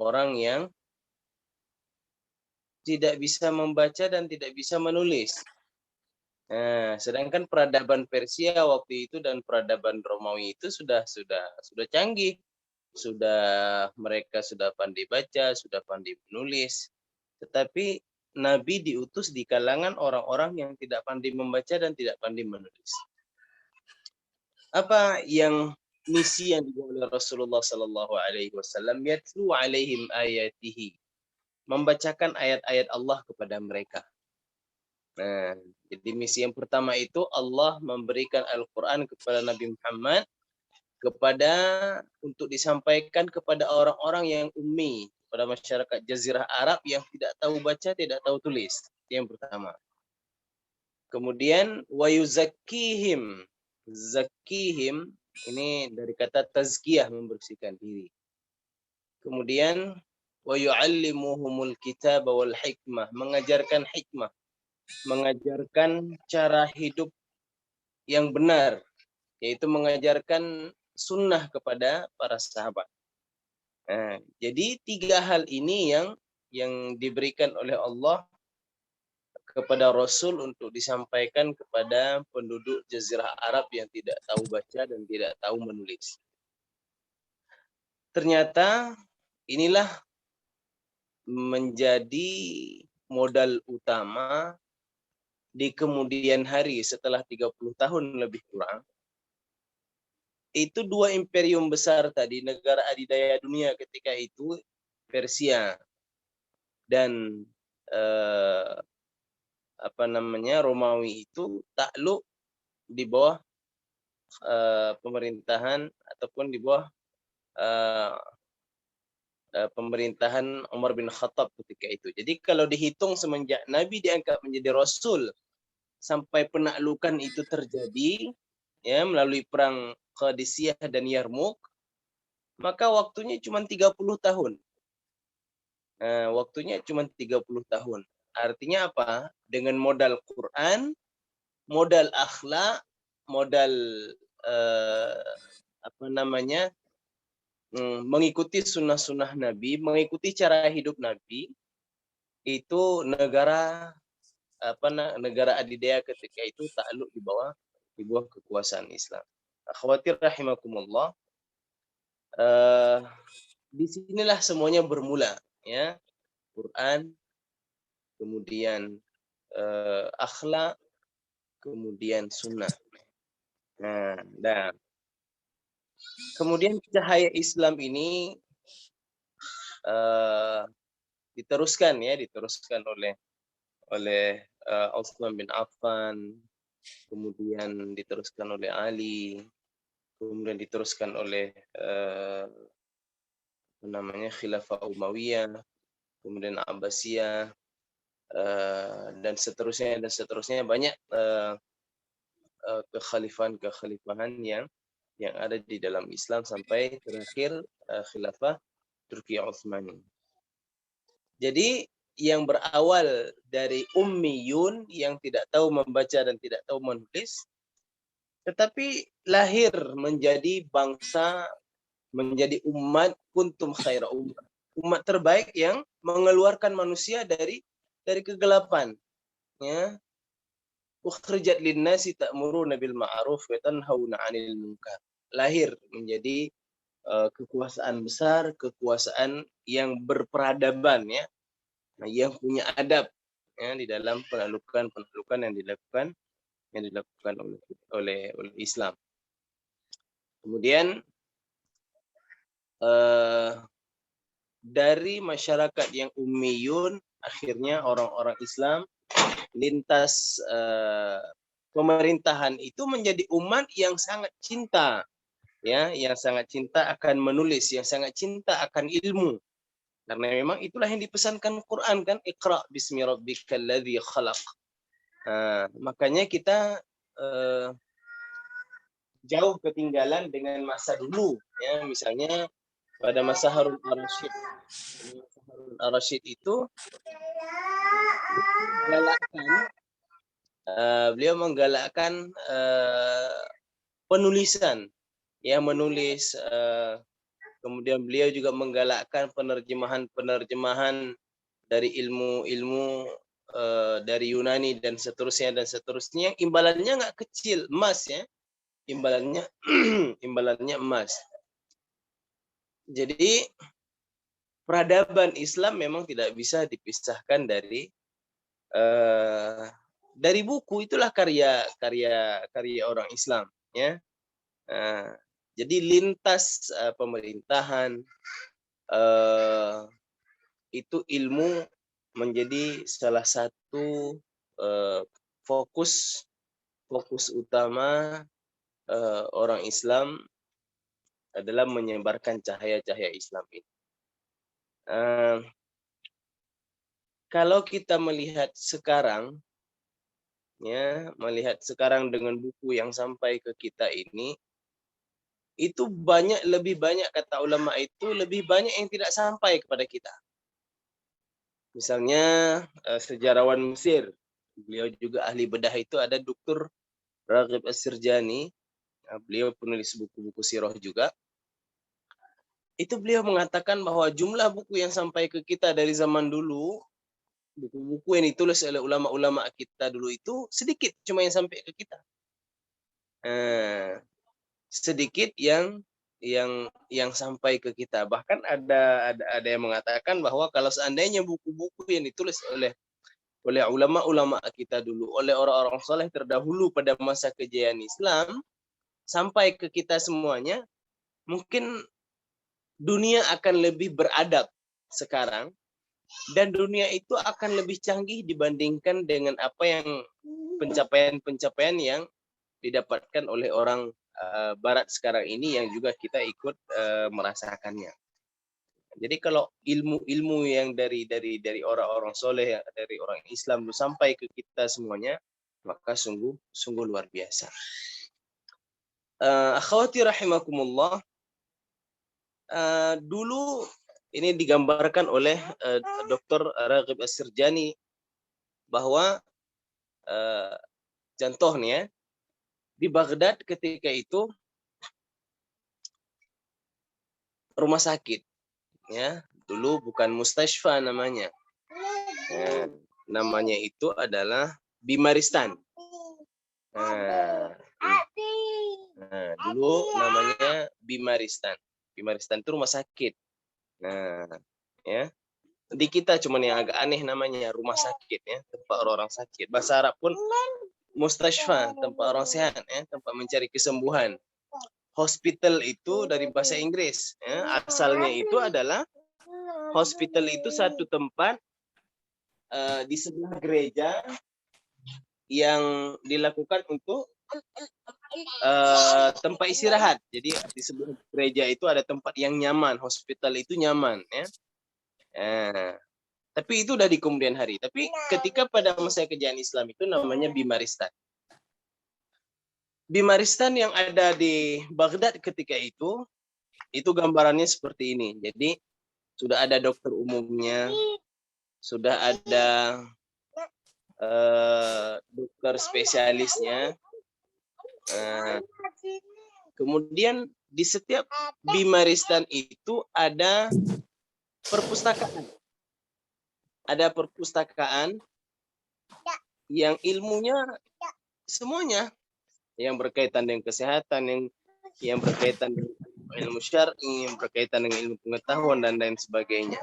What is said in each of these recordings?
orang yang tidak bisa membaca dan tidak bisa menulis. Nah, sedangkan peradaban Persia waktu itu dan peradaban Romawi itu sudah canggih. Mereka sudah pandai baca, sudah pandai menulis. Tetapi Nabi diutus di kalangan orang-orang yang tidak pandai membaca dan tidak pandai menulis. Apa yang misi yang dibawa oleh Rasulullah sallallahu alaihi wasallam? Yatlu alaihim ayatihi. Membacakan ayat-ayat Allah kepada mereka. Nah, jadi misi yang pertama itu Allah memberikan Al-Qur'an kepada Nabi Muhammad untuk disampaikan kepada orang-orang yang ummi, pada masyarakat Jazirah Arab yang tidak tahu baca, tidak tahu tulis. Itu yang pertama. Kemudian wa yuzakkihim. Zakkihim ini dari kata tazkiyah, membersihkan diri. Kemudian wa yu'allimuhumul kitaba wal hikmah, mengajarkan hikmah, mengajarkan cara hidup yang benar, yaitu mengajarkan sunnah kepada para sahabat. Nah, jadi 3 hal ini yang diberikan oleh Allah kepada Rasul untuk disampaikan kepada penduduk Jazirah Arab yang tidak tahu baca dan tidak tahu menulis. Ternyata inilah menjadi modal utama di kemudian hari setelah 30 tahun lebih kurang. Itu 2 imperium besar tadi, negara adidaya dunia ketika itu, Persia dan Romawi itu takluk di bawah pemerintahan ataupun di bawah pemerintahan Umar bin Khattab ketika itu. Jadi kalau dihitung semenjak Nabi diangkat menjadi Rasul sampai penaklukan itu terjadi, ya, melalui perang Qadisiyah dan Yarmuk, maka waktunya cuma 30 tahun. Waktunya cuma 30 tahun. Artinya apa? Dengan modal Quran, modal akhlak, modal mengikuti sunnah-sunnah Nabi, mengikuti cara hidup Nabi, itu negara adidaya ketika itu takluk di bawah kekuasaan Islam. Akhwatir rahimakumullah, disinilah semuanya bermula, ya. Quran, kemudian akhlak, kemudian sunnah. Nah, kemudian cahaya Islam ini diteruskan oleh Utsman bin Affan, kemudian diteruskan oleh Ali, kemudian diteruskan oleh Khilafah Umayyah, kemudian Abbasiyah, dan seterusnya banyak kekhalifahan yang ada di dalam Islam sampai terakhir Khilafah Turki Utsmani. Jadi yang berawal dari ummiyun yang tidak tahu membaca dan tidak tahu menulis, tetapi lahir menjadi bangsa, menjadi umat kuntum khaira ummah, umat terbaik yang mengeluarkan manusia dari kegelapan, ya. Ukhrijat linnasi ta'muruna bil ma'ruf wa tanhauna 'anil munkar. Lahir menjadi kekuasaan besar, kekuasaan yang berperadaban, ya. Nah, yang punya adab, ya, di dalam penaklukan yang dilakukan oleh Islam. Kemudian dari masyarakat yang ummiyun, akhirnya orang-orang Islam lintas pemerintahan itu menjadi umat yang sangat cinta, ya, yang sangat cinta akan menulis, yang sangat cinta akan ilmu. Karena memang itulah yang dipesankan Quran, kan, Iqra bismi rabbikal ladzi khalaq. Makanya kita jauh ketinggalan dengan masa dulu, ya. Misalnya pada masa Harun ar-Rasyid. Harun ar-Rasyid itu beliau menggalakkan penulisan, ya, menulis Kemudian beliau juga menggalakkan penerjemahan dari ilmu-ilmu dari Yunani dan seterusnya. Yang imbalannya nggak kecil, emas ya, imbalannya imbalannya emas. Jadi peradaban Islam memang tidak bisa dipisahkan dari buku. Itulah karya orang Islam ya. Jadi lintas pemerintahan itu ilmu menjadi salah satu fokus utama orang Islam adalah menyebarkan cahaya-cahaya Islam ini. Kalau kita melihat sekarang, ya, dengan buku yang sampai ke kita ini, itu lebih banyak kata ulama itu lebih banyak yang tidak sampai kepada kita. Misalnya sejarawan Mesir, beliau juga ahli bedah itu ada Dr. Raghib As-Sirjani, beliau penulis buku-buku sirah juga. Itu beliau mengatakan bahwa jumlah buku yang sampai ke kita dari zaman dulu, buku-buku yang ditulis oleh ulama-ulama kita dulu itu sedikit, cuma yang sampai ke kita. Sedikit yang sampai ke kita. Bahkan ada yang mengatakan bahwa kalau seandainya buku-buku yang ditulis oleh ulama-ulama kita dulu, oleh orang-orang soleh terdahulu pada masa kejayaan Islam sampai ke kita semuanya, mungkin dunia akan lebih beradab sekarang, dan dunia itu akan lebih canggih dibandingkan dengan apa yang pencapaian yang didapatkan oleh orang Barat sekarang ini yang juga kita ikut merasakannya. Jadi kalau ilmu yang dari orang-orang soleh, dari orang Islam sampai ke kita semuanya, maka sungguh luar biasa. Akhwati rahimakumullah, dulu ini digambarkan oleh Dr. Raghib As-Sirjani bahwa contohnya di Baghdad ketika itu rumah sakit, ya, dulu bukan mustashfa namanya. Namanya itu adalah Bimaristan. Dulu namanya Bimaristan. Bimaristan itu rumah sakit. Ya. Di kita cuman yang agak aneh namanya rumah sakit, ya, tempat orang sakit. Bahasa Arab pun mustashfa, tempat orang sehat, ya, tempat mencari kesembuhan. Hospital itu dari bahasa Inggris, ya. Asalnya itu adalah hospital itu satu tempat di sebelah gereja yang dilakukan untuk tempat istirahat. Jadi di sebelah gereja itu ada tempat yang nyaman, hospital itu nyaman, ya. Tapi itu udah di kemudian hari. Tapi ketika pada masa kejayaan Islam itu namanya Bimaristan. Bimaristan yang ada di Baghdad ketika itu gambarannya seperti ini. Jadi sudah ada dokter umumnya, sudah ada dokter spesialisnya. Kemudian di setiap Bimaristan itu ada perpustakaan. Ada perpustakaan yang ilmunya semuanya yang berkaitan dengan kesehatan, yang berkaitan dengan ilmu syar'i, yang berkaitan dengan ilmu pengetahuan dan lain sebagainya.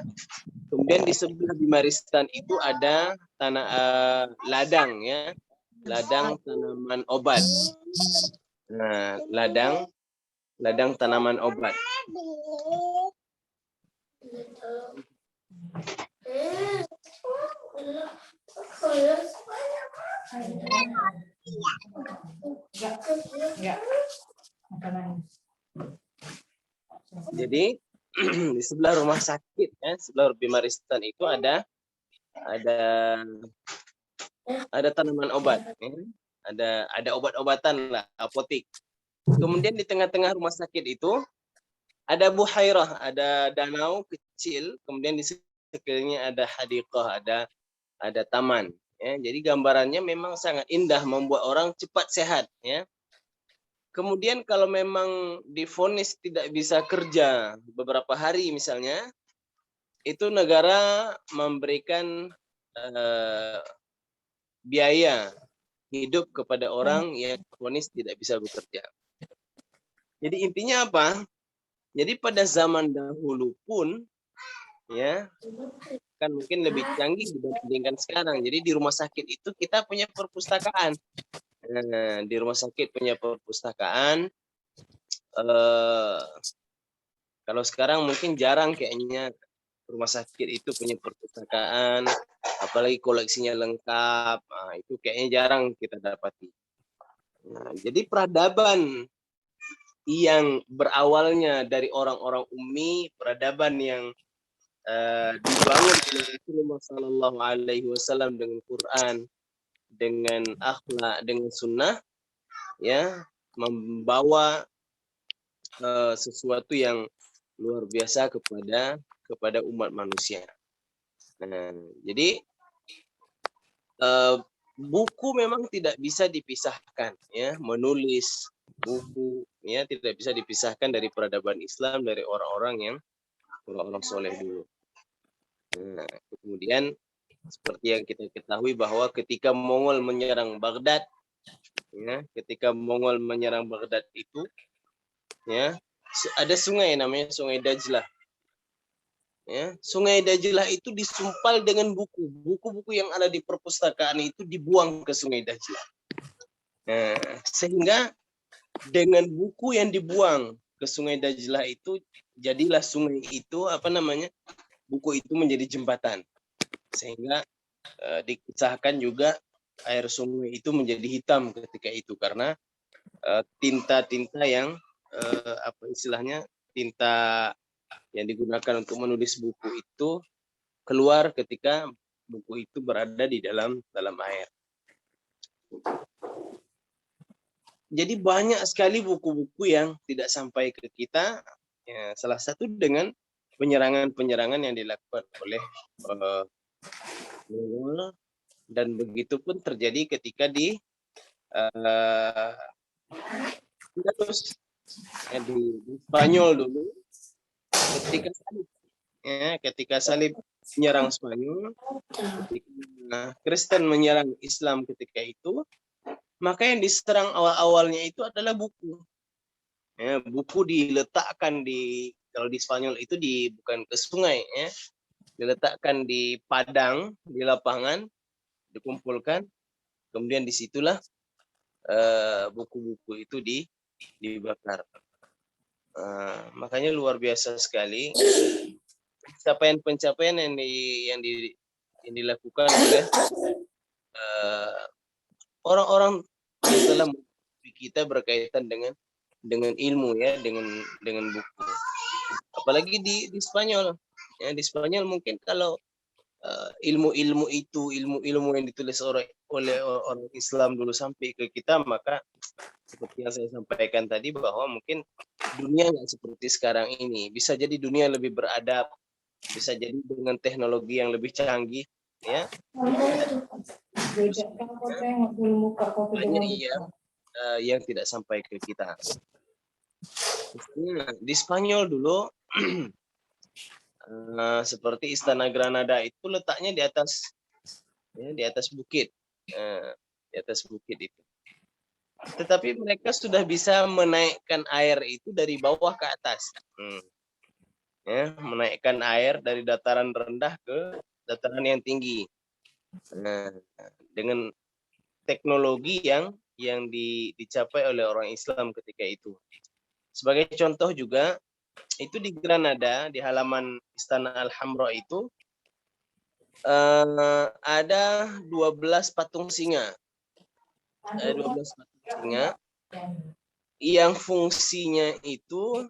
Kemudian di sebelah Bimaristan itu ada ladang, ya, ladang tanaman obat. Nah, ladang tanaman obat. Jadi di sebelah rumah sakit, ya, sebelah Bimaristan itu ada tanaman obat, ya. Ada obat-obatan lah, apotik. Kemudian di tengah-tengah rumah sakit itu ada buhairah, ada danau kecil. Kemudian di sekelilingnya ada hadiqah, ada taman. Ya, jadi gambarannya memang sangat indah, membuat orang cepat sehat. Ya. Kemudian kalau memang divonis tidak bisa kerja beberapa hari misalnya, itu negara memberikan biaya hidup kepada orang yang divonis tidak bisa bekerja. Jadi intinya apa? Jadi pada zaman dahulu pun ya kan mungkin lebih canggih dibandingkan sekarang. Jadi di rumah sakit itu kita punya perpustakaan. Nah, di rumah sakit punya perpustakaan. Kalau sekarang mungkin jarang kayaknya rumah sakit itu punya perpustakaan, apalagi koleksinya lengkap. Nah, itu kayaknya jarang kita dapati. Nah, jadi peradaban yang berawalnya dari orang-orang ummi, peradaban yang dibangun oleh Rasulullah Sallallahu Alaihi Wasallam dengan Quran, dengan akhlak, dengan sunnah, ya membawa sesuatu yang luar biasa kepada umat manusia. Nah, jadi buku memang tidak bisa dipisahkan, ya menulis buku, ya tidak bisa dipisahkan dari peradaban Islam, dari orang-orang soleh dulu. Nah, kemudian seperti yang kita ketahui bahwa ketika Mongol menyerang Baghdad, ya, ketika Mongol menyerang Baghdad itu, ya, ada sungai namanya Sungai Dajlah. Ya, Sungai Dajlah itu disumpal dengan buku. Buku-buku yang ada di perpustakaan itu dibuang ke Sungai Dajlah. Nah, sehingga dengan buku yang dibuang ke Sungai Dajlah itu, jadilah sungai itu buku itu menjadi jembatan. Sehingga dikisahkan juga air sungai itu menjadi hitam ketika itu karena tinta-tinta yang tinta yang digunakan untuk menulis buku itu keluar ketika buku itu berada di dalam air. Jadi banyak sekali buku-buku yang tidak sampai ke kita, ya, salah satu dengan penyerangan-penyerangan yang dilakukan oleh Mongol, dan begitu pun terjadi ketika di Spanyol dulu, ketika salib menyerang Spanyol, ketika Kristen menyerang Islam ketika itu, maka yang diserang awal-awalnya itu adalah buku. Ya, buku diletakkan kalau di Spanyol itu bukan ke sungai, ya, diletakkan di padang, di lapangan, dikumpulkan, kemudian disitulah buku-buku itu dibakar. Makanya luar biasa sekali pencapaian yang dilakukan oleh orang-orang yang telah kita berkaitan dengan ilmu, ya, dengan buku. Apalagi di Spanyol, ya, di Spanyol mungkin kalau ilmu yang ditulis oleh orang Islam dulu sampai ke kita, maka seperti yang saya sampaikan tadi bahwa mungkin dunia nggak seperti sekarang ini. Bisa jadi dunia lebih beradab, bisa jadi dengan teknologi yang lebih canggih, ya. Yang tidak sampai ke kita. Di Spanyol dulu seperti Istana Granada itu letaknya di atas bukit, di atas bukit itu. Tetapi mereka sudah bisa menaikkan air itu dari bawah ke atas, ya, menaikkan air dari dataran rendah ke dataran yang tinggi. Nah, dengan teknologi yang dicapai oleh orang Islam ketika itu. Sebagai contoh juga, itu di Granada, di halaman Istana Alhambra itu ada 12 patung singa. Ada 12 patung singa yang fungsinya itu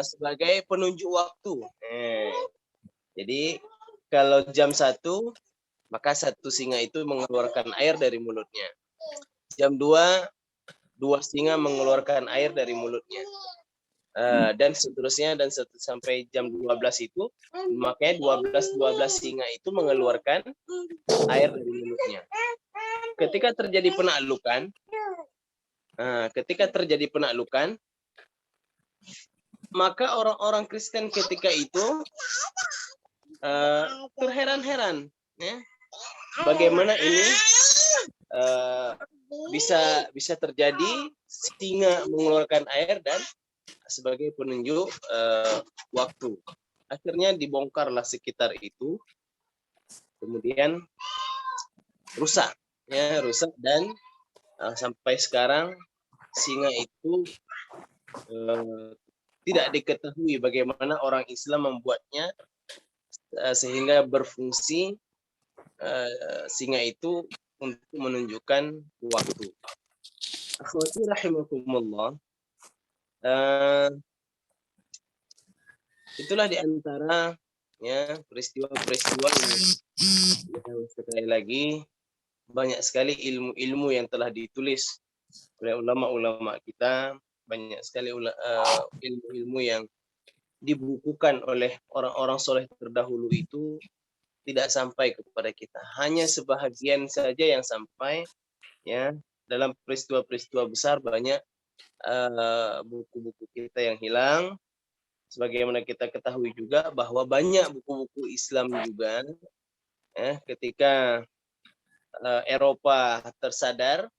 sebagai penunjuk waktu. Jadi kalau jam 1, maka satu singa itu mengeluarkan air dari mulutnya. Jam 2, 2 singa mengeluarkan air dari mulutnya. Dan seterusnya, dan sampai jam 12 itu, makanya 12 singa itu mengeluarkan air dari mulutnya. Ketika terjadi penaklukan, Ketika terjadi penaklukan, maka orang-orang Kristen ketika itu terheran-heran, ya, bagaimana ini bisa terjadi singa mengeluarkan air dan sebagai penunjuk waktu. Akhirnya dibongkarlah sekitar itu, kemudian rusak, ya, rusak dan sampai sekarang singa itu tidak diketahui bagaimana orang Islam membuatnya sehingga berfungsi singa itu untuk menunjukkan waktu. Akhwati rahimakumullah, itulah di antara ya peristiwa-peristiwa yang sekali lagi banyak sekali ilmu-ilmu yang telah ditulis oleh ulama-ulama kita, banyak sekali ilmu-ilmu yang dibukukan oleh orang-orang soleh terdahulu itu tidak sampai kepada kita. Hanya sebahagian saja yang sampai, ya. Dalam peristiwa-peristiwa besar banyak buku-buku kita yang hilang. Sebagaimana kita ketahui juga bahwa banyak buku-buku Islam juga, ketika Eropa tersadar,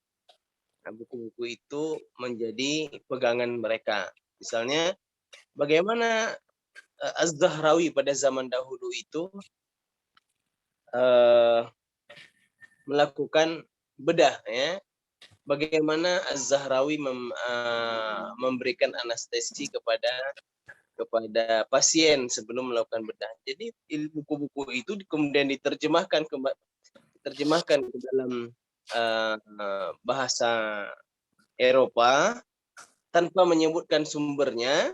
buku-buku itu menjadi pegangan mereka. Misalnya, bagaimana Az-Zahrawi pada zaman dahulu itu melakukan bedah, ya, bagaimana Az-Zahrawi memberikan anestesi kepada pasien sebelum melakukan bedah. Jadi buku-buku itu kemudian diterjemahkan ke dalam bahasa Eropa tanpa menyebutkan sumbernya,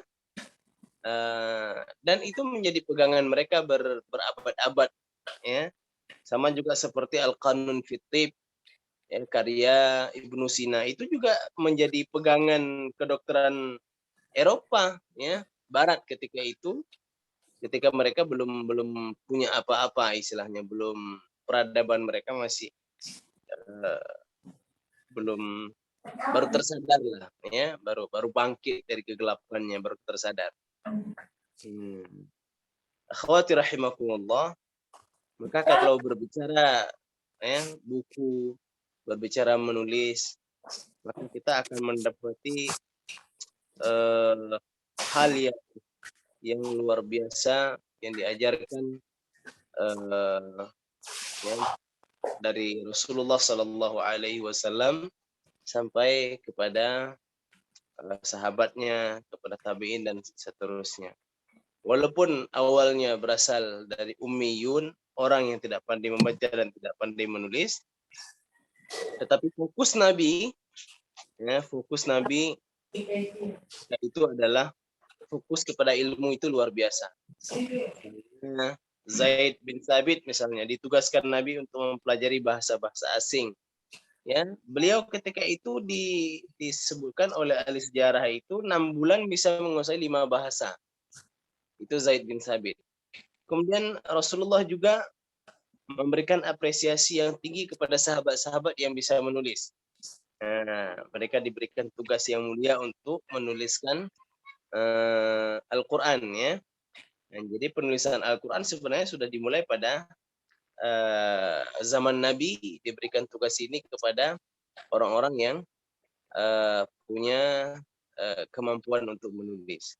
dan itu menjadi pegangan mereka berabad-abad, ya. Sama juga seperti Al-Qanun fi Thib, ya, karya Ibnu Sina, itu juga menjadi pegangan kedokteran Eropa, ya, Barat ketika itu, ketika mereka belum punya apa-apa istilahnya, belum, peradaban mereka masih belum, baru tersadar lah, ya, baru bangkit dari kegelapannya, baru tersadar. Akhwati rahimakumullah, maka kalau berbicara buku, berbicara menulis, maka kita akan mendapati hal yang luar biasa yang diajarkan ya, dari Rasulullah Sallallahu Alaihi Wasallam sampai kepada sahabatnya, kepada tabiin dan seterusnya. Walaupun awalnya berasal dari ummiyun, orang yang tidak pandai membaca dan tidak pandai menulis, tetapi fokus Nabi itu adalah fokus kepada ilmu itu luar biasa. Zaid bin Thabit misalnya ditugaskan Nabi untuk mempelajari bahasa-bahasa asing. Ya, beliau ketika itu disebutkan oleh ahli sejarah itu 6 bulan bisa menguasai 5 bahasa. Itu Zaid bin Thabit. Kemudian Rasulullah juga memberikan apresiasi yang tinggi kepada sahabat-sahabat yang bisa menulis. Mereka diberikan tugas yang mulia untuk menuliskan Al-Quran, ya. Dan jadi penulisan Al-Quran sebenarnya sudah dimulai pada zaman Nabi, diberikan tugas ini kepada orang-orang yang punya kemampuan untuk menulis.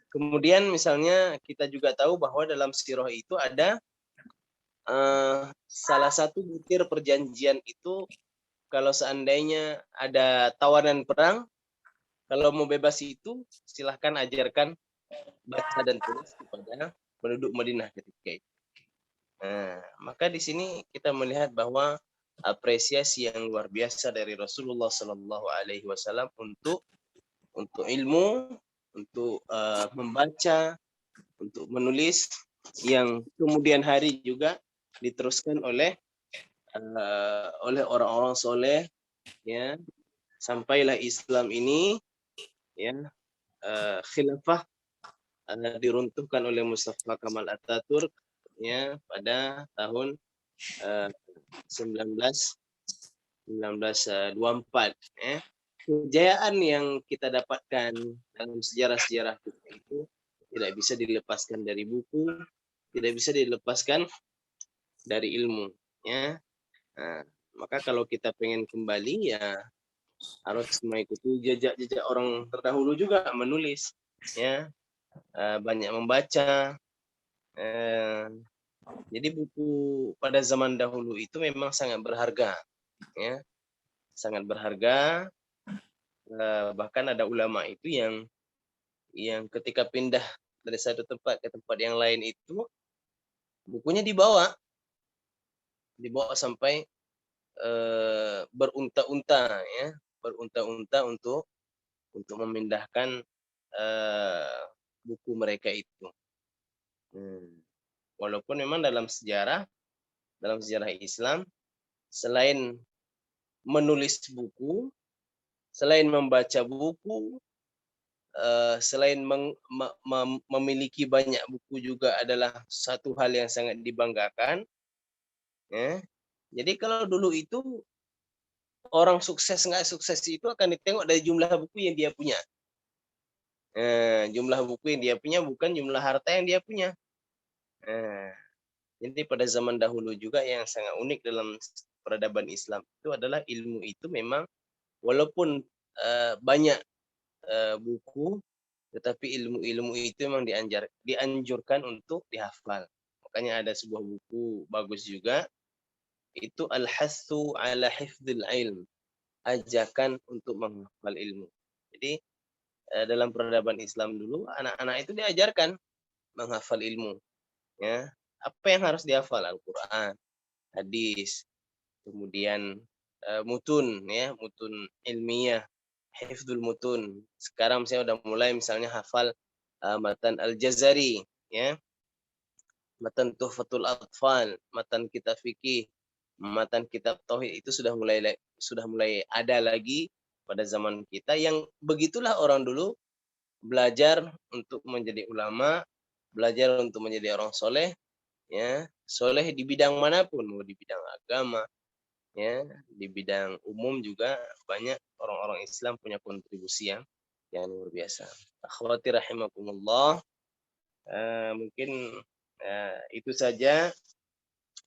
Kemudian misalnya kita juga tahu bahwa dalam sirah itu ada salah satu butir perjanjian itu, kalau seandainya ada tawanan perang, kalau mau bebas itu silahkan ajarkan baca dan tulis kepada penduduk Madinah ketika itu. Maka di sini kita melihat bahwa apresiasi yang luar biasa dari Rasulullah Sallallahu Alaihi Wasallam untuk ilmu, untuk membaca, untuk menulis, yang kemudian hari juga diteruskan oleh orang-orang soleh, ya, sampailah Islam ini, ya, khilafah diruntuhkan oleh Mustafa Kamal Ataturk, ya, pada tahun 1924, ya. kejayaan yang kita dapatkan dalam sejarah-sejarah kita itu tidak bisa dilepaskan dari buku, tidak bisa dilepaskan dari ilmu, ya. Nah, maka kalau kita pengen kembali ya harus mengikuti jejak-jejak orang terdahulu juga menulis, ya, banyak membaca. Jadi buku pada zaman dahulu itu memang sangat berharga, ya, sangat berharga. Bahkan ada ulama itu yang ketika pindah dari satu tempat ke tempat yang lain itu bukunya dibawa sampai berunta-unta, ya, berunta-unta untuk memindahkan buku mereka itu. Walaupun memang dalam sejarah Islam, selain menulis buku, selain membaca buku, selain memiliki banyak buku juga adalah satu hal yang sangat dibanggakan, ya. Jadi kalau dulu itu orang sukses nggak sukses itu akan ditengok dari jumlah buku yang dia punya. Jumlah buku yang dia punya bukan jumlah harta yang dia punya. Jadi pada zaman dahulu juga yang sangat unik dalam peradaban Islam itu adalah ilmu itu memang walaupun banyak buku, tetapi ilmu-ilmu itu memang dianjurkan untuk dihafal. Makanya ada sebuah buku bagus juga, itu Al-Hathu ala Hifdzil Ilm, ajakan untuk menghafal ilmu. Jadi dalam peradaban Islam dulu anak-anak itu diajarkan menghafal ilmu, ya. Apa yang harus dihafal? Al-Qur'an, hadis, kemudian mutun, ya, mutun ilmiah, hifdzul mutun. Sekarang saya udah mulai misalnya hafal matan Al-Jazari, ya, matan Tuhfatul Atfal, matan kitab fikih, matan kitab tauhid itu sudah mulai ada lagi pada zaman kita, yang begitulah orang dulu belajar untuk menjadi ulama, belajar untuk menjadi orang soleh, ya, soleh di bidang manapun, mau di bidang agama, ya, di bidang umum juga banyak orang-orang Islam punya kontribusi yang luar biasa. Akhwati rahimakumullah, mungkin itu saja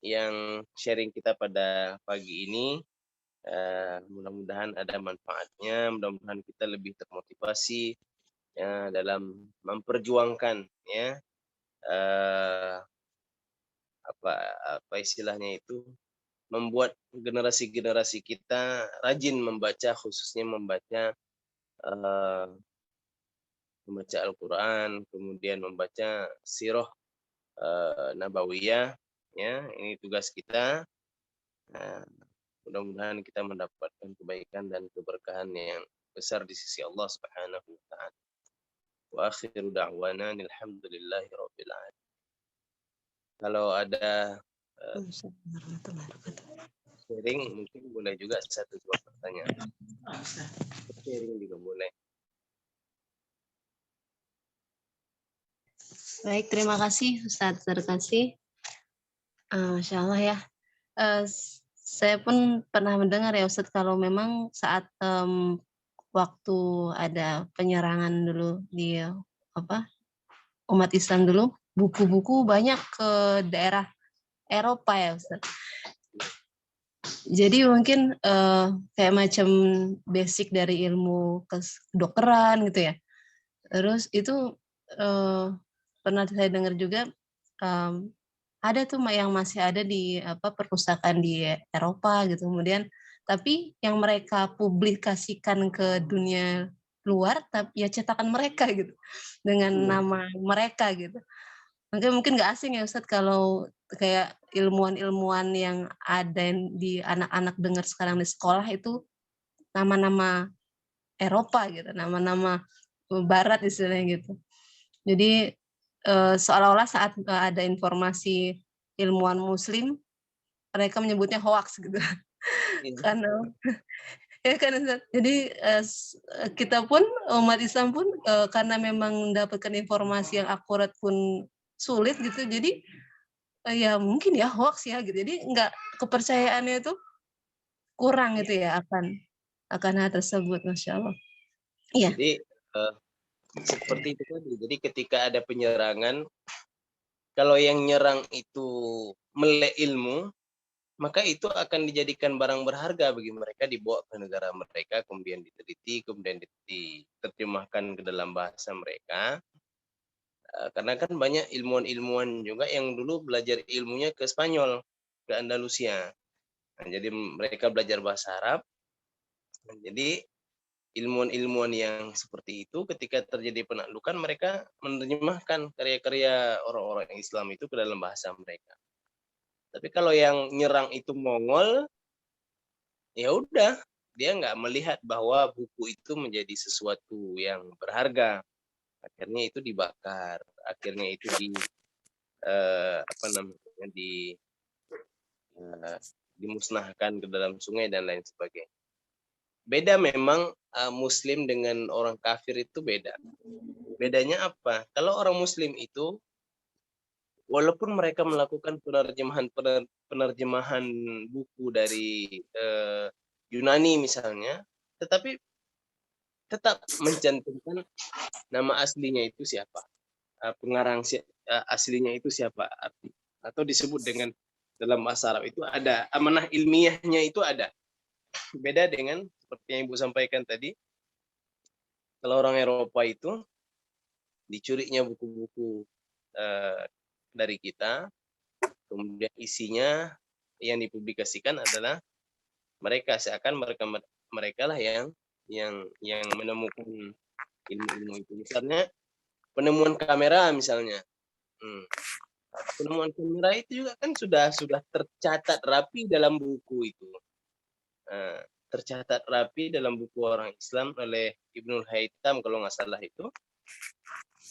yang sharing kita pada pagi ini. Mudah-mudahan ada manfaatnya, mudah-mudahan kita lebih termotivasi, ya, dalam memperjuangkan, ya, apa istilahnya itu, membuat generasi-generasi kita rajin membaca, khususnya membaca Al-Quran, kemudian membaca sirah nabawiyah, ya. Ini tugas kita. Mudah-mudahan kita mendapatkan kebaikan dan keberkahan yang besar di sisi Allah Subhanahu wa taala. Wa akhiru da'wana alhamdulillahi rabbil alamin. Kalau ada sharing mungkin boleh juga 1-2 pertanyaan. Sharing juga boleh. Baik, terima kasih Ustadz Zarkasi. Masya Allah ya. Saya pun pernah mendengar ya Ustadz, kalau memang saat waktu ada penyerangan dulu di umat Islam dulu, buku-buku banyak ke daerah Eropa ya Ustadz. Jadi mungkin kayak macam basic dari ilmu kedokteran gitu ya. Terus itu pernah saya dengar juga ada tuh yang masih ada di perpustakaan di Eropa gitu. Kemudian tapi yang mereka publikasikan ke dunia luar, tapi ya cetakan mereka gitu dengan nama mereka gitu. Mungkin nggak asing ya Ustadz kalau kayak ilmuwan-ilmuwan yang ada di anak-anak dengar sekarang di sekolah itu nama-nama Eropa gitu, nama-nama Barat istilahnya gitu. Jadi seolah-olah saat ada informasi ilmuwan Muslim, mereka menyebutnya hoax gitu. Karena ya kan Ustadz. Jadi kita pun umat Islam pun karena memang mendapatkan informasi yang akurat pun sulit gitu. Jadi ya mungkin ya hoax ya gitu. Jadi kepercayaannya itu kurang gitu ya akan hal tersebut, Masya Allah. Iya. Jadi seperti itu tadi. Jadi ketika ada penyerangan, kalau yang nyerang itu melek ilmu, maka itu akan dijadikan barang berharga bagi mereka, dibawa ke negara mereka, kemudian diteliti, kemudian diterjemahkan ke dalam bahasa mereka. Karena kan banyak ilmuwan-ilmuwan juga yang dulu belajar ilmunya ke Spanyol, ke Andalusia. Nah, jadi mereka belajar bahasa Arab. Jadi ilmuwan-ilmuwan yang seperti itu ketika terjadi penaklukan, mereka menerjemahkan karya-karya orang-orang Islam itu ke dalam bahasa mereka. Tapi kalau yang nyerang itu Mongol, ya udah, dia nggak melihat bahwa buku itu menjadi sesuatu yang berharga. Akhirnya itu dibakar, akhirnya itu apa namanya, dimusnahkan ke dalam sungai dan lain sebagainya. Beda memang Muslim dengan orang kafir itu beda. Bedanya apa? Kalau orang Muslim itu, walaupun mereka melakukan penerjemahan buku dari Yunani misalnya, tetapi tetap mencantumkan nama aslinya itu siapa, pengarang aslinya itu siapa, atau disebut dengan dalam bahasa Arab itu ada amanah ilmiahnya, itu ada. Beda dengan seperti yang Ibu sampaikan tadi, kalau orang Eropa itu dicurinya buku-buku dari kita, kemudian isinya yang dipublikasikan adalah mereka, seakan mereka lah yang menemukan ilmu-ilmu itu. Misalnya penemuan kamera misalnya. Penemuan kamera itu juga kan sudah tercatat rapi dalam buku itu. Tercatat rapi dalam buku orang Islam oleh Ibnul Haytham kalau nggak salah itu.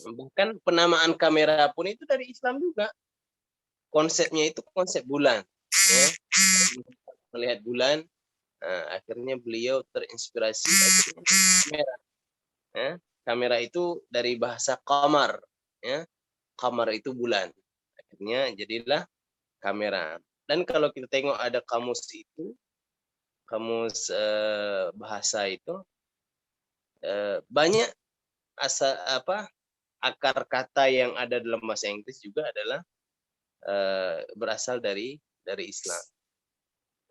Bahkan penamaan kamera pun itu dari Islam juga. Konsepnya itu konsep bulan. Ya. Melihat bulan, akhirnya beliau terinspirasi kamera. Ya. Kamera itu dari bahasa qamar. Ya. Qamar itu bulan. Akhirnya jadilah kamera. Dan kalau kita tengok ada kamus itu, kamus bahasa itu, banyak akar kata yang ada dalam bahasa Inggris juga adalah berasal dari Islam.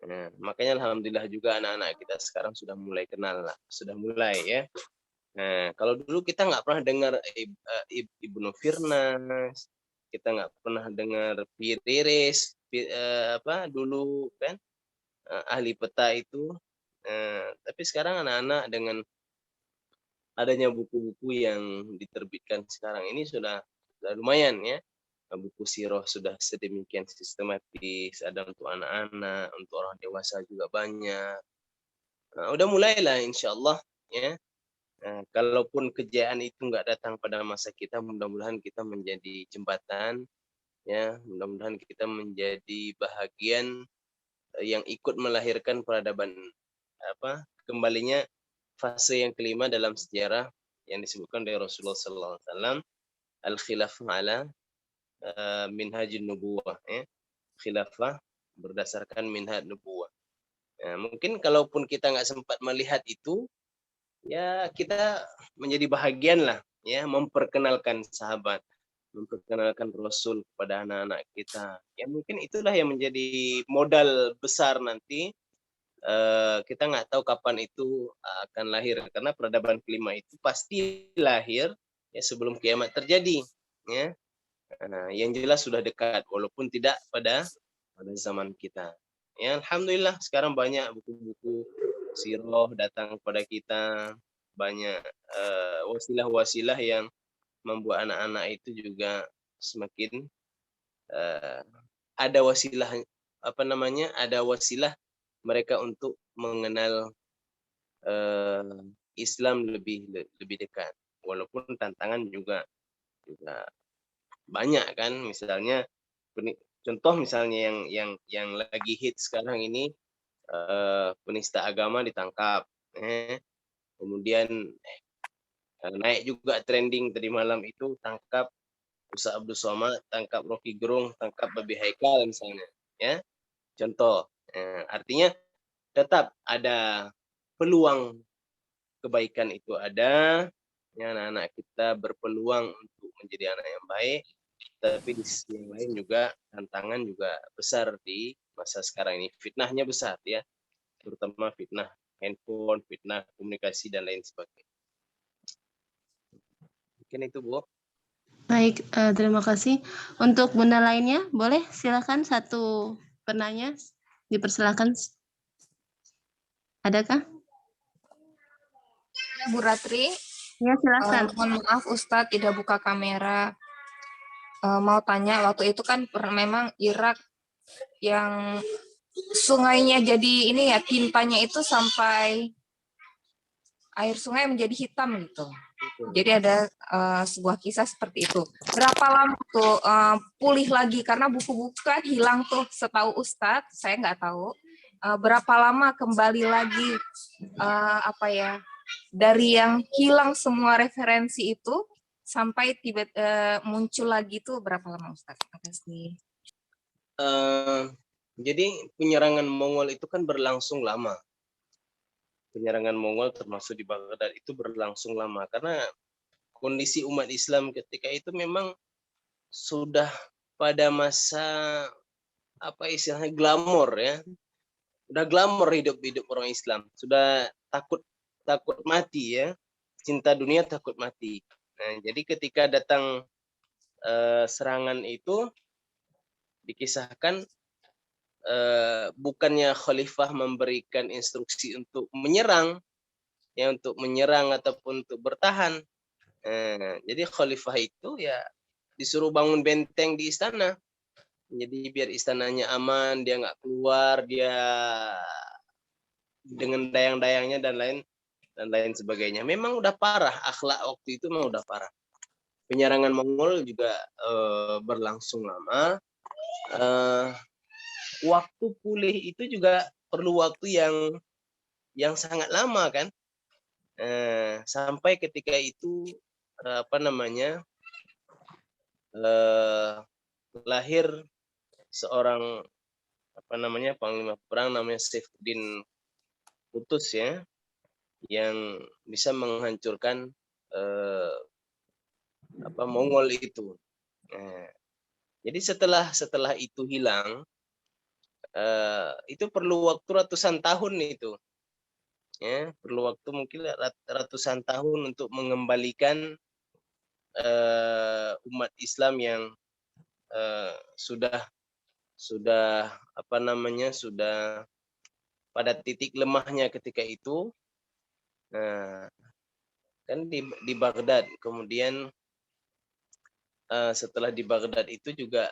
Nah, makanya alhamdulillah juga anak-anak kita sekarang sudah mulai kenal lah, sudah mulai ya. Nah, kalau dulu kita nggak pernah dengar Ibnu Firnas, kita nggak pernah dengar Piriris, dulu kan ahli peta itu. Tapi sekarang anak-anak dengan adanya buku-buku yang diterbitkan sekarang ini sudah lumayan ya. Buku sirah sudah sedemikian sistematis, ada untuk anak-anak, untuk orang dewasa juga banyak. Nah, udah mulailah insya Allah ya. Nah, kalaupun kejayaan itu nggak datang pada masa kita, mudah-mudahan kita menjadi jembatan, ya, mudah-mudahan kita menjadi bahagian yang ikut melahirkan peradaban kembalinya fase yang kelima dalam sejarah yang disebutkan dari Rasulullah SAW, al-khilafah ala minhajun nubuwah, ya. Khilafah berdasarkan minhaj nubuwah. Nah, mungkin kalaupun kita nggak sempat melihat itu, ya kita menjadi bahagian lah, ya, memperkenalkan sahabat, memperkenalkan Rasul kepada anak-anak kita. Ya mungkin itulah yang menjadi modal besar nanti. Kita nggak tahu kapan itu akan lahir, karena peradaban kelima itu pasti lahir ya sebelum kiamat terjadi, ya. Nah, yang jelas sudah dekat, walaupun tidak pada zaman kita. Ya, alhamdulillah sekarang banyak buku-buku sirah datang kepada kita, banyak wasilah-wasilah yang membuat anak-anak itu juga semakin ada wasilah ada wasilah mereka untuk mengenal Islam lebih dekat. Walaupun tantangan juga banyak kan, misalnya contoh misalnya yang lagi hit sekarang ini, penista agama ditangkap, kemudian naik juga trending tadi malam itu, tangkap Ustaz Abdul Somad, tangkap Rocky Gerung, tangkap Babi Haikal misalnya, ya contoh. Artinya tetap ada peluang kebaikan itu ada, ya, anak-anak kita berpeluang untuk menjadi anak yang baik, tapi di sisi yang lain juga tantangan juga besar di masa sekarang ini. Fitnahnya besar ya, terutama fitnah handphone, fitnah komunikasi dan lain sebagainya. Mungkin itu, Bu. Baik, terima kasih. Untuk Bunda lainnya, boleh silakan satu penanya, dipersilakan. Adakah? Bu Ratri, Ya, silakan. mohon maaf Ustadz tidak buka kamera. Mau tanya, waktu itu kan memang Irak yang sungainya jadi ini ya, tintanya itu sampai air sungai menjadi hitam gitu. Jadi ada sebuah kisah seperti itu. Berapa lama tuh pulih lagi? Karena buku-buku kan hilang tuh, setahu Ustadz, saya nggak tahu. Berapa lama kembali lagi dari yang hilang semua referensi itu sampai tiba muncul lagi tuh berapa lama Ustadz? Terima kasih. Jadi penyerangan Mongol itu kan berlangsung lama. Penyerangan Mongol termasuk di Baghdad itu berlangsung lama karena kondisi umat Islam ketika itu memang sudah pada masa apa istilahnya glamor ya. Udah glamor hidup orang Islam. Sudah takut mati ya. Cinta dunia takut mati. Nah, jadi ketika datang serangan itu dikisahkan bukannya khalifah memberikan instruksi untuk menyerang ya, untuk menyerang ataupun untuk bertahan. Jadi khalifah itu ya disuruh bangun benteng di istana. Jadi biar istananya aman, dia nggak keluar, dia dengan dayang-dayangnya dan lain sebagainya. Memang udah parah, akhlak waktu itu memang udah parah. Penyerangan Mongol juga berlangsung lama. Waktu pulih itu juga perlu waktu yang sangat lama kan. Sampai ketika itu lahir seorang panglima perang namanya Saifuddin Qutuz ya, yang bisa menghancurkan Mongol itu. Jadi setelah itu hilang, itu perlu waktu ratusan tahun itu. Ya, perlu waktu mungkin ratusan tahun untuk mengembalikan umat Islam yang sudah sudah pada titik lemahnya ketika itu. Nah, kan di Baghdad, kemudian setelah di Baghdad itu juga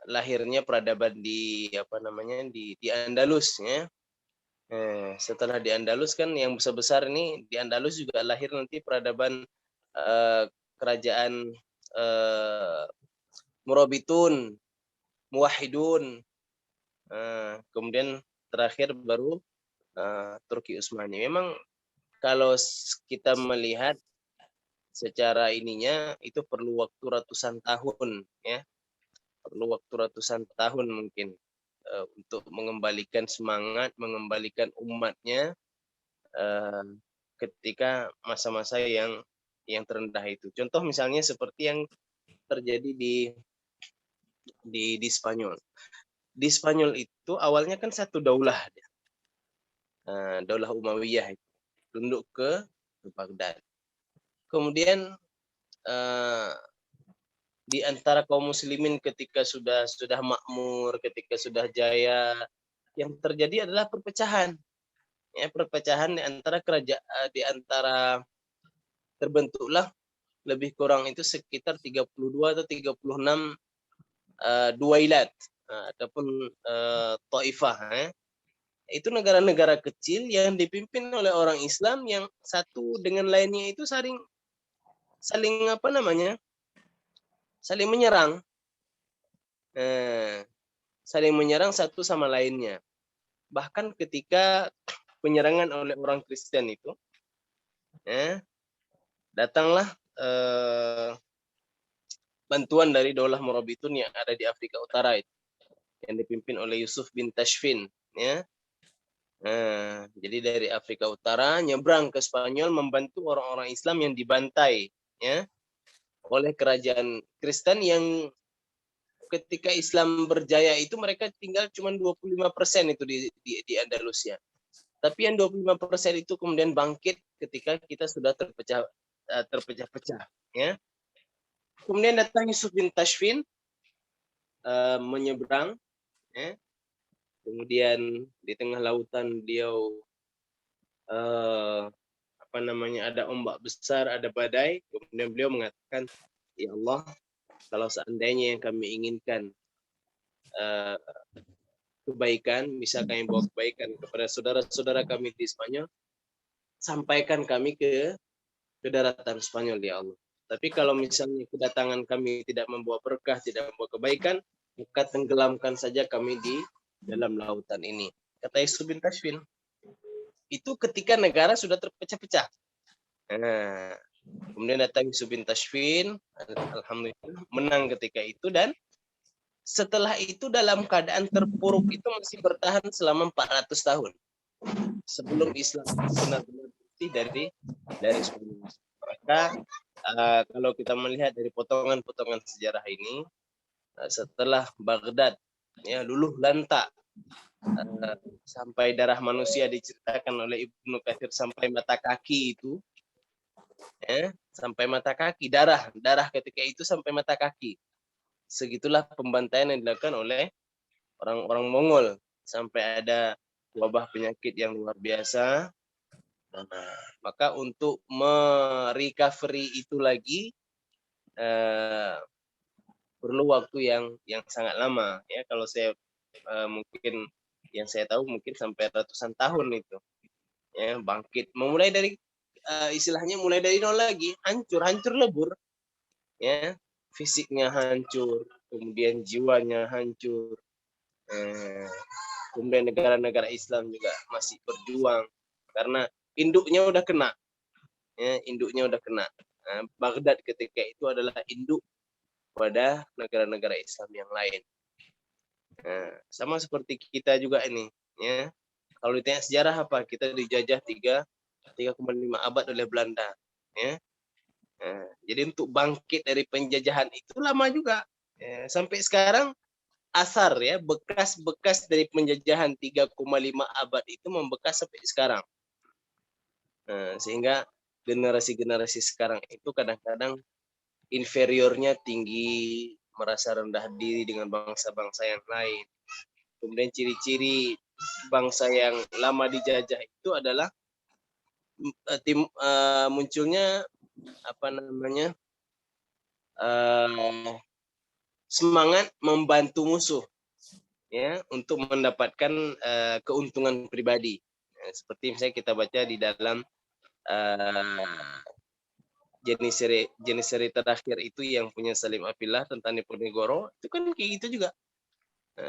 lahirnya peradaban di di Andalus ya. Setelah di Andalus kan yang besar-besar ini di Andalus juga lahir nanti peradaban kerajaan Murabitun, Muwahhidun, kemudian terakhir baru Turki Utsmani. Memang kalau kita melihat secara ininya itu perlu waktu ratusan tahun ya, perlu waktu ratusan tahun mungkin untuk mengembalikan semangat, mengembalikan umatnya ketika masa-masa yang terendah itu. Contoh misalnya seperti yang terjadi di Spanyol. Di Spanyol itu awalnya kan satu daulah, daulah Umayyah itu tunduk ke Baghdad. Kemudian di antara kaum muslimin ketika sudah makmur, ketika sudah jaya, yang terjadi adalah perpecahan. Ya, perpecahan di antara terbentuklah lebih kurang itu sekitar 32 atau 36 duailat ataupun taifah ya. Itu negara-negara kecil yang dipimpin oleh orang Islam yang satu dengan lainnya itu saling saling menyerang, saling menyerang satu sama lainnya. Bahkan ketika penyerangan oleh orang Kristen itu, datanglah bantuan dari daulah Murabitun yang ada di Afrika Utara itu, yang dipimpin oleh Yusuf bin Tashfin, ya. Jadi dari Afrika Utara nyebrang ke Spanyol membantu orang-orang Islam yang dibantai ya oleh kerajaan Kristen yang ketika Islam berjaya itu mereka tinggal cuma 25% itu di Andalusia. Tapi yang 25% itu kemudian bangkit ketika kita sudah terpecah-pecah ya. Kemudian datang Yusuf bin Tashfin menyeberang ya. Kemudian di tengah lautan beliau ada ombak besar, ada badai. Kemudian beliau mengatakan, ya Allah, kalau seandainya yang kami inginkan kebaikan, bisa kami bawa kebaikan kepada saudara-saudara kami di Spanyol, sampaikan kami ke daratan Spanyol, ya Allah. Tapi kalau misalnya kedatangan kami tidak membawa berkah, tidak membawa kebaikan, maka tenggelamkan saja kami di dalam lautan ini. Kata Yusuf bin Tashfin. Itu ketika negara sudah terpecah-pecah. Kemudian datang Yusuf bin Tashfin, alhamdulillah menang ketika itu, dan setelah itu dalam keadaan terpuruk itu masih bertahan selama 400 tahun. Sebelum Islam benar-benar bersih dari Spanyol. Maka kalau kita melihat dari potongan-potongan sejarah ini, setelah Baghdad ya luluh lantak, sampai darah manusia diceritakan oleh Ibnu Katsir sampai mata kaki itu, ya, sampai mata kaki, darah ketika itu sampai mata kaki. Segitulah pembantaian yang dilakukan oleh orang-orang Mongol sampai ada wabah penyakit yang luar biasa. Maka untuk merecovery itu lagi perlu waktu yang sangat lama ya. Kalau saya mungkin yang saya tahu mungkin sampai ratusan tahun itu ya, bangkit memulai dari istilahnya mulai dari nol lagi, hancur lebur ya, fisiknya hancur, kemudian jiwanya hancur, kemudian negara-negara Islam juga masih berjuang karena induknya udah kena ya, Baghdad ketika itu adalah induk pada negara-negara Islam yang lain. Sama seperti kita juga ini ya. Kalau ditanya sejarah apa, kita dijajah 3,5 abad oleh Belanda ya. Jadi untuk bangkit dari penjajahan itu lama juga ya. Sampai sekarang asar ya, bekas-bekas dari penjajahan 3,5 abad itu membekas sampai sekarang. Sehingga generasi-generasi sekarang itu kadang-kadang inferiornya tinggi, merasa rendah diri dengan bangsa-bangsa yang lain. Kemudian ciri-ciri bangsa yang lama dijajah itu adalah munculnya semangat membantu musuh ya untuk mendapatkan keuntungan pribadi. Seperti misalnya kita baca di dalam jenis seri terakhir itu yang punya Salim Apillah tentang Diponegoro, itu kan kayak gitu juga.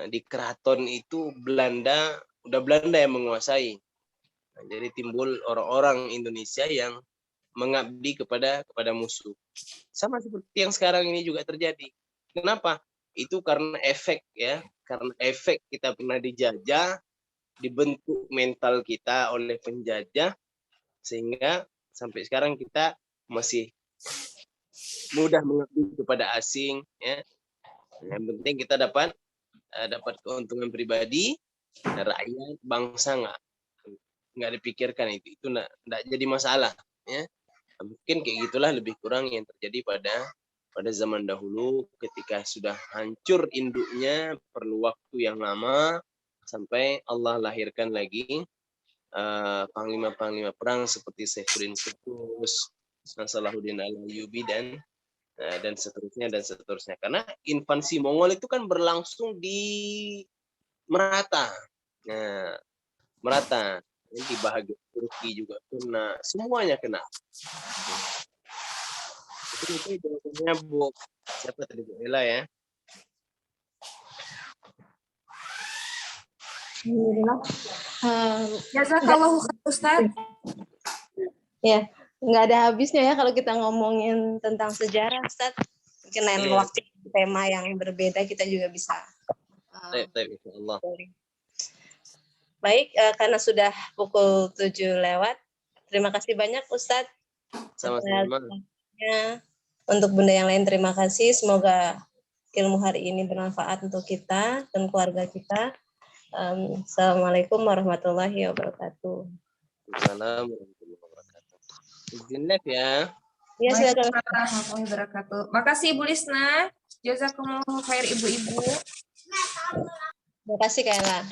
Di keraton itu Belanda yang menguasai. Jadi timbul orang-orang Indonesia yang mengabdi kepada musuh. Sama seperti yang sekarang ini juga terjadi. Kenapa? Itu karena efek ya, karena efek kita pernah dijajah, dibentuk mental kita oleh penjajah, sehingga sampai sekarang kita masih mudah mengabdi kepada asing ya. Yang penting kita dapat keuntungan pribadi, rakyat, bangsa nggak dipikirkan, itu nggak jadi masalah ya. Mungkin kayak gitulah lebih kurang yang terjadi pada zaman dahulu ketika sudah hancur induknya, perlu waktu yang lama sampai Allah lahirkan lagi panglima-panglima perang seperti Saifuddin Qutuz, Salahuddin Al-Ayyubi dan seterusnya. Karena invasi Mongol itu kan berlangsung di merata. Merata. Di bahagian Turki juga kena, semuanya kena. Itu jawabannya Bu siapa tadi, Bu Ella ya? Jazakallahu khair Ustaz. Ya, nggak ada habisnya ya kalau kita ngomongin tentang sejarah, Ustaz. Mungkin lain waktu tema yang berbeda kita juga bisa. Baik, insyaallah. Baik, karena sudah pukul 7 lewat. Terima kasih banyak Ustadz. Sama-sama. Untuk bunda yang lain terima kasih. Semoga ilmu hari ini bermanfaat untuk kita dan keluarga kita. Assalamualaikum warahmatullahi wabarakatuh. Waalaikumsalam warahmatullahi wabarakatuh. Izin live ya. Ya, silakan. Waalaikumsalam warahmatullahi wabarakatuh. Makasih Ibu Lisna. Jazakumullah khair ibu-ibu. Terima kasih Kayla.